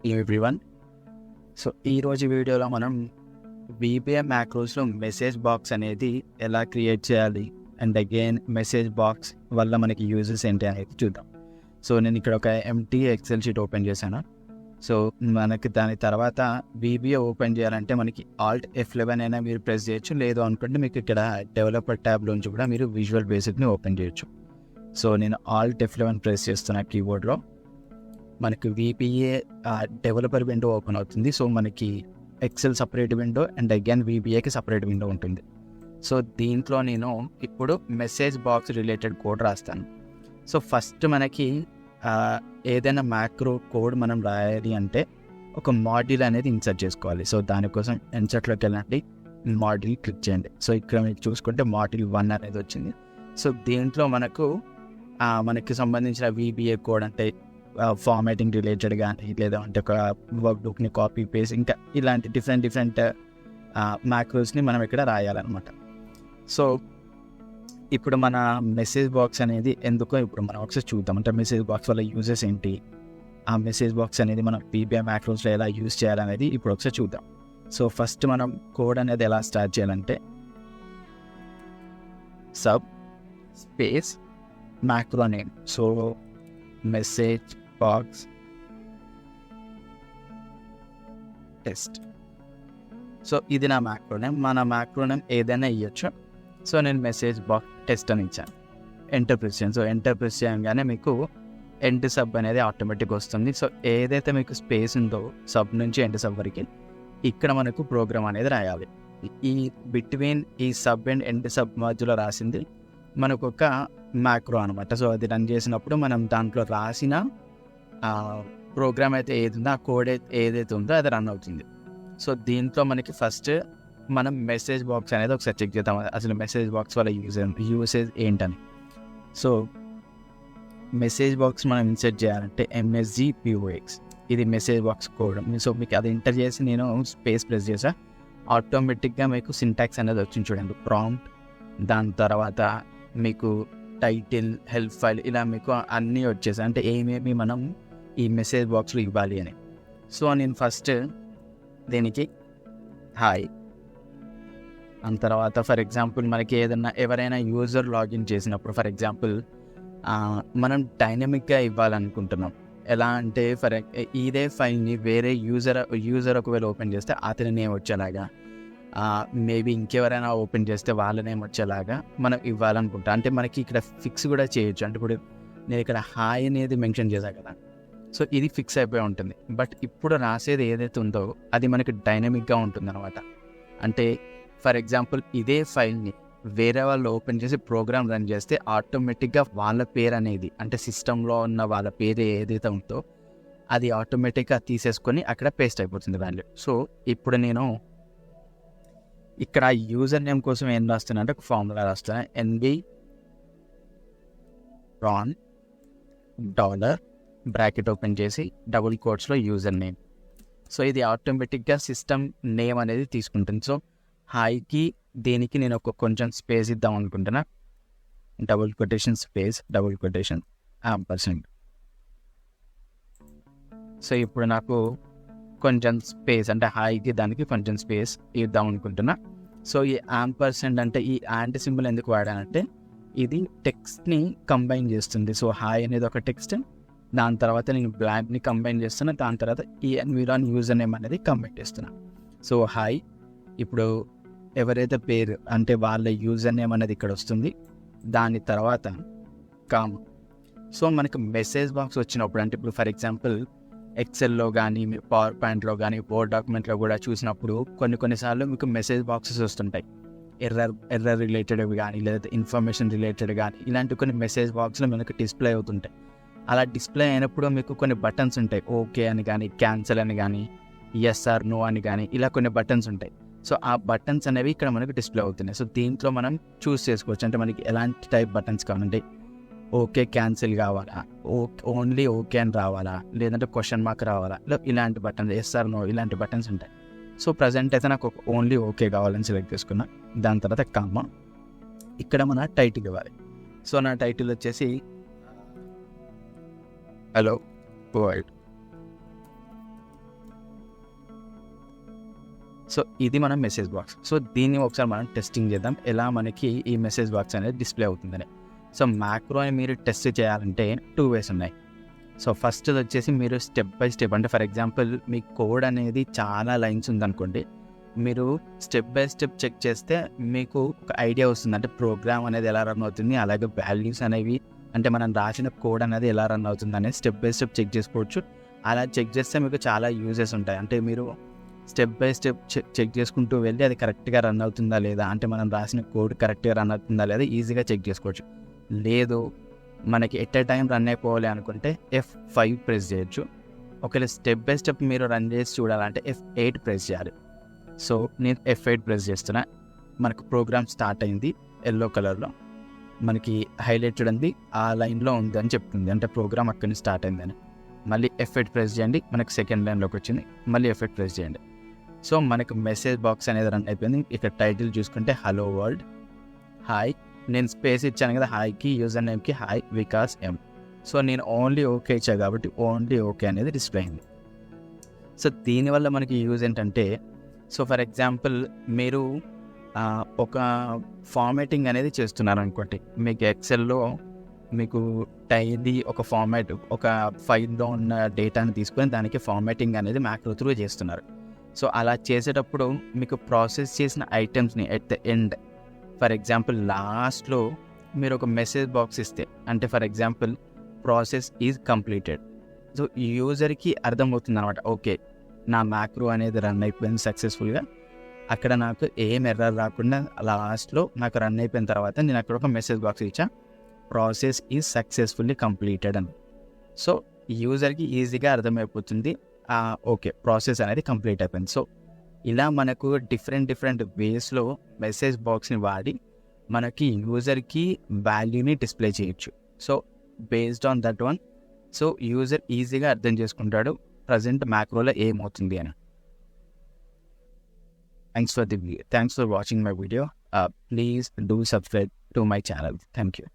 Everyone. So ఈరోజు వీడియోలో మనం VPA మ్యాక్రోస్లో మెసేజ్ బాక్స్ అనేది ఎలా క్రియేట్ చేయాలి అండ్ అగైన్ మెసేజ్ బాక్స్ వల్ల మనకి యూజెస్ ఏంటి అనేది చూద్దాం. సో నేను ఇక్కడ ఒక ఎంటీ ఎక్సెల్ షీట్ ఓపెన్ చేశాను. సో మనకి దాని తర్వాత VBA ఓపెన్ చేయాలంటే మనకి Alt F11 అయినా మీరు ప్రెస్ చేయొచ్చు, లేదు అనుకుంటే మీకు ఇక్కడ డెవలపర్ ట్యాబ్లోంచి కూడా మీరు విజువల్ బేసిక్ని ఓపెన్ చేయొచ్చు. సో నేను Alt F11 ప్రెస్ చేస్తున్నా కీబోర్డ్లో. మనకి VBA డెవలపర్ విండో ఓపెన్ అవుతుంది. సో మనకి Excel separate window and again VBAకి సపరేట్ విండో ఉంటుంది. సో దీంట్లో నేను ఇప్పుడు మెసేజ్ బాక్స్ రిలేటెడ్ కోడ్ రాస్తాను. సో ఫస్ట్ మనకి ఏదైనా మ్యాక్రో కోడ్ మనం రాయాలి అంటే ఒక మాడ్యూల్ అనేది ఇన్సర్ట్ చేసుకోవాలి. సో దానికోసం ఇన్సర్ట్లోకి వెళ్ళండి, మాడ్యూల్ క్లిక్ చేయండి. సో ఇక్కడ మీరు చూసుకుంటే మాడ్యూల్ 1 అనేది వచ్చింది. సో దీంట్లో మనకి సంబంధించిన VBA కోడ్ అంటే ఫార్మాటింగ్ రిలేటెడ్ కానీ, లేదా అంటే ఒక వర్క్ బుక్ని కాపీ పేస్ట్, ఇంకా ఇలాంటి డిఫరెంట్ మ్యాక్రోస్ని మనం ఇక్కడ రాయాలన్నమాట. సో ఇప్పుడు మన మెసేజ్ బాక్స్ అనేది ఎందుకో ఇప్పుడు మనం ఒకసారి చూద్దాం. అంటే మెసేజ్ బాక్స్ వల్ల యూజెస్ ఏంటి, ఆ మెసేజ్ బాక్స్ అనేది మనం VBA మ్యాక్రోస్లో ఎలా యూజ్ చేయాలనేది ఇప్పుడు ఒకసారి చూద్దాం. సో ఫస్ట్ మనం కోడ్ అనేది ఎలా స్టార్ట్ చేయాలంటే sub space macro name. So message box test. So ఇది నా మ్యాక్రోనేమ్. మన మ్యాక్రోనేమ్ ఏదైనా ఇవ్వచ్చు. సో నేను మెసేజ్ బాక్స్ టెస్ట్ అని ఇచ్చాను, ఎంటర్ ప్రెస్ చేయండి. సో ఎంటర్ ప్రెస్ చేయగానే మీకు ఎండ్ సబ్ అనేది ఆటోమేటిక్ వస్తుంది. సో ఏదైతే మీకు స్పేస్ ఉందో సబ్ నుంచి ఎండ్ సబ్ వరకు ఇక్కడ మనకు ప్రోగ్రామ్ అనేది రాయాలి. ఈ బిట్వీన్ ఈ సబ్ అండ్ ఎండ్ సబ్ మధ్యలో రాసింది మనకు ఒక మ్యాక్రో అనమాట. సో అది రన్ చేసినప్పుడు మనం దాంట్లో రాసిన ప్రోగ్రామ్ అయితే ఏది ఉందో, ఆ కోడ్ ఏదైతే ఉందో అది రన్ అవుతుంది. సో దీంట్లో మనకి ఫస్ట్ మనం మెసేజ్ బాక్స్ అనేది ఒకసారి చెక్ చేద్దాం, అసలు మెసేజ్ బాక్స్ వల్ల యూసేజ్ ఏంటని. సో మెసేజ్ బాక్స్ మనం ఇన్సర్ట్ చేయాలంటే MSGPOX, ఇది మెసేజ్ బాక్స్ కోడ్. సో మీకు అది ఎంటర్ చేసి నేను స్పేస్ ప్రెస్ చేసా, ఆటోమేటిక్గా మీకు సింటాక్స్ అనేది వచ్చింది చూడండి, ప్రాంప్ట్, దాని తర్వాత మీకు టైటిల్, హెల్ప్ ఫైల్, ఇలా మీకు అన్నీ వచ్చేసాయి. అంటే ఏమేమి మనం ఈ మెసేజ్ బాక్స్లో ఇవ్వాలి అని. సో నేను ఫస్ట్ దీనికి హాయ్, దాని తర్వాత ఫర్ ఎగ్జాంపుల్ మనకి ఎవరైనా యూజర్ లాగిన్ చేసినప్పుడు ఫర్ ఎగ్జాంపుల్ మనం డైనమిక్గా ఇవ్వాలనుకుంటున్నాం. ఎలా అంటే ఇదే ఫైల్ని వేరే యూజర్ ఒకవేళ ఓపెన్ చేస్తే అతని నేమ్ వచ్చేలాగా, మేబీ ఇంకెవరైనా ఓపెన్ చేస్తే వాళ్ళ నేమ్ వచ్చేలాగా మనం ఇవ్వాలనుకుంటాం. అంటే మనకి ఇక్కడ ఫిక్స్ కూడా చేయొచ్చు. అంటే ఇప్పుడు నేను ఇక్కడ హాయ్ అనేది మెన్షన్ చేశాను కదా, సో ఇది ఫిక్స్ అయిపోయి ఉంటుంది. బట్ ఇప్పుడు రాసేది ఏదైతే ఉందో అది మనకి డైనమిక్గా ఉంటుంది అనమాట. అంటే ఫర్ ఎగ్జాంపుల్ ఇదే ఫైల్ని వేరే వాళ్ళు ఓపెన్ చేసి ప్రోగ్రామ్ రన్ చేస్తే ఆటోమేటిక్గా వాళ్ళ పేరు అనేది, అంటే సిస్టంలో ఉన్న వాళ్ళ పేరు ఏదైతే ఉందో అది ఆటోమేటిక్గా తీసేసుకొని అక్కడ పేస్ట్ అయిపోతుంది వాల్యూ. సో ఇప్పుడు నేను ఇక్కడ యూజర్ నేమ్ కోసం ఏం రాస్తున్నా అంటే ఒక ఫార్ములా రాస్తున్నా, NB RON $, బ్రాకెట్ ఓపెన్ చేసి డబుల్ కోట్స్లో యూజర్ నేమ్. సో ఇది ఆటోమేటిక్గా సిస్టమ్ నేమ్ అనేది తీసుకుంటుంది. సో హాయ్కి దీనికి నేను కొంచెం స్పేస్ ఇద్దాం అనుకుంటున్నా, double quotation space double quotation %. So ఇప్పుడు నాకు కొంచెం స్పేస్, అంటే హాయ్కి దానికి కొంచెం స్పేస్ ఇద్దాం అనుకుంటున్నా. సో ఈ %, అంటే ఈ యాంటీ సింబల్ ఎందుకు వాడానంటే ఇది టెక్స్ట్ని కంబైన్ చేస్తుంది. సో హాయ్ అనేది ఒక టెక్స్ట్, దాని తర్వాత నేను బ్లాంక్ని కంబైన్ చేస్తున్నా, దాని తర్వాత ఈ ఎన్విరాన్ యూజర్ నేమ్ అనేది కంబైన్ చేస్తున్నా. సో హాయ్, ఇప్పుడు ఎవరైతే పేరు అంటే వాళ్ళ యూజర్ నేమ్ అనేది ఇక్కడ వస్తుంది, దాని తర్వాత కామ్. సో మనకు మెసేజ్ బాక్స్ వచ్చినప్పుడు, అంటే ఇప్పుడు ఫర్ ఎగ్జాంపుల్ ఎక్సెల్లో కానీ, మీరు పవర్ పాయింట్లో కానీ, వర్డ్ డాక్యుమెంట్లో కూడా చూసినప్పుడు కొన్నిసార్లు మీకు మెసేజ్ బాక్సెస్ వస్తుంటాయి, ఎర్రర్ రిలేటెడ్ కానీ, లేదా ఇన్ఫర్మేషన్ రిలేటెడ్ కానీ, ఇలాంటి కొన్ని మెసేజ్ బాక్స్లో మనకు డిస్ప్లే అవుతుంటాయి. అలా డిస్ప్లే అయినప్పుడు మీకు కొన్ని బటన్స్ ఉంటాయి, ఓకే అని కానీ, క్యాన్సిల్ అని కానీ, ఎస్ ఆర్ నో అని కానీ, ఇలా కొన్ని బటన్స్ ఉంటాయి. సో ఆ బటన్స్ అనేవి ఇక్కడ మనకు డిస్ప్లే అవుతున్నాయి. సో దీంట్లో మనం చూస్ చేసుకోవచ్చు, అంటే మనకి ఎలాంటి టైప్ బటన్స్ కావాలంటే ఓకే క్యాన్సిల్ కావాలా, ఓన్లీ ఓకే అని రావాలా, లేదంటే క్వశ్చన్ మార్క్ రావాలా, ఇలాంటి బటన్స్, ఎస్ ఆర్ నో, ఇలాంటి బటన్స్ ఉంటాయి. సో ప్రజెంట్ అయితే నాకు ఓన్లీ ఓకే కావాలని సెలెక్ట్ చేసుకున్నా. దాని తర్వాత కామా, ఇక్కడ మన టైటిల్ ఇవ్వాలి. సో నా టైటిల్ వచ్చేసి హలో వరల్డ్. సో ఇది మనం మెసేజ్ బాక్స్. సో దీన్ని ఒకసారి మనం టెస్టింగ్ చేద్దాం, ఎలా మనకి ఈ మెసేజ్ బాక్స్ అనేది డిస్ప్లే అవుతుందని. సో మ్యాక్రోని మీరు టెస్ట్ చేయాలంటే 2 ways ఉన్నాయి. సో ఫస్ట్ వచ్చేసి మీరు స్టెప్ బై స్టెప్, అంటే ఫర్ ఎగ్జాంపుల్ మీ కోడ్ అనేది చాలా లైన్స్ ఉందనుకోండి, మీరు స్టెప్ బై స్టెప్ చెక్ చేస్తే మీకు ఒక ఐడియా వస్తుంది, అంటే ప్రోగ్రామ్ అనేది ఎలా రన్ అవుతుంది, అలాగే వాల్యూస్ అనేవి అంటే మనం రాసిన కోడ్ అనేది ఎలా రన్ అవుతుంది అనేది స్టెప్ బై స్టెప్ చెక్ చేసుకోవచ్చు. అలా చెక్ చేస్తే మీకు చాలా యూజెస్ ఉంటాయి. అంటే మీరు స్టెప్ బై స్టెప్ చెక్ చేసుకుంటూ వెళ్ళి అది కరెక్ట్గా రన్ అవుతుందా లేదా, అంటే మనం రాసిన కోడ్ కరెక్ట్గా రన్ అవుతుందా లేదా ఈజీగా చెక్ చేసుకోవచ్చు. లేదు మనకి ఎట్ ఏ టైం రన్ అయిపోవాలి అనుకుంటే F5 ప్రెస్ చేయొచ్చు. ఒకవేళ స్టెప్ బై స్టెప్ మీరు రన్ చేసి చూడాలంటే F8 ప్రెస్ చేయాలి. సో నేను F8 ప్రెస్ చేస్తున్నా, మనకు ప్రోగ్రామ్ స్టార్ట్ అయింది, ఎల్లో కలర్లో మనకి హైలైటెడ్ ఉంది, ఆ లైన్లో ఉంది అని చెప్తుంది, అంటే ప్రోగ్రామ్ అక్కడి నుంచి స్టార్ట్ అయిందని. మళ్ళీ F8 ప్రెస్ చేయండి, మనకు సెకండ్ లైన్లోకి వచ్చింది, మళ్ళీ F8 ప్రెస్ చేయండి. సో మనకు మెసేజ్ బాక్స్ అనేది రన్ అయిపోయింది. ఇక్కడ టైటిల్ చూసుకుంటే హలో వరల్డ్, హాయ్, నేను స్పేస్ ఇచ్చాను కదా హాయ్కి, యూజర్ నేమ్కి హాయ్ వికాస్ ఎం. సో నేను ఓన్లీ ఓకే ఇచ్చా కాబట్టి ఓన్లీ ఓకే అనేది డిస్ప్లే అయింది. సో దీనివల్ల మనకి యూజ్ ఏంటంటే, సో ఫర్ ఎగ్జాంపుల్ మీరు ఒక ఫార్మాటింగ్ అనేది చేస్తున్నారు అనుకోండి, మీకు ఎక్సెల్లో మీకు డైలీ ఒక ఫార్మాట్, ఒక ఫైల్లో ఉన్న డేటాని తీసుకొని దానికి ఫార్మాటింగ్ అనేది మ్యాక్రో త్రూ చేస్తున్నారు. సో అలా చేసేటప్పుడు మీకు ప్రాసెస్ చేసిన ఐటమ్స్ని at the end, for example లాస్ట్లో మీరు ఒక మెసేజ్ బాక్స్ ఇస్తే, అంటే for example process is completed, so యూజర్కి అర్థమవుతుంది అనమాట, ఓకే నా మ్యాక్రో అనేది రన్ అయిపోయింది సక్సెస్ఫుల్గా, అక్కడ నాకు ఏం ఎర్రర్ రాకుండా లాస్ట్లో నాకు రన్ అయిపోయిన తర్వాత నేను అక్కడ ఒక మెసేజ్ బాక్స్ ఇచ్చా, ప్రాసెస్ ఈజ్ సక్సెస్ఫుల్లీ కంప్లీటెడ్ అని. సో యూజర్కి ఈజీగా అర్థమైపోతుంది, ఓకే ప్రాసెస్ అనేది కంప్లీట్ అయిపోయింది. సో ఇలా మనకు డిఫరెంట్ వేస్లో మెసేజ్ బాక్స్ని వాడి మనకి యూజర్కి వాల్యూని డిస్ప్లే చేయొచ్చు. So based on that one, so user ఈజీగా అర్థం చేసుకుంటాడు ప్రజెంట్ మ్యాక్రోలో ఏమవుతుంది అని. Thanks for watching my video. Please do subscribe to my channel. Thank you.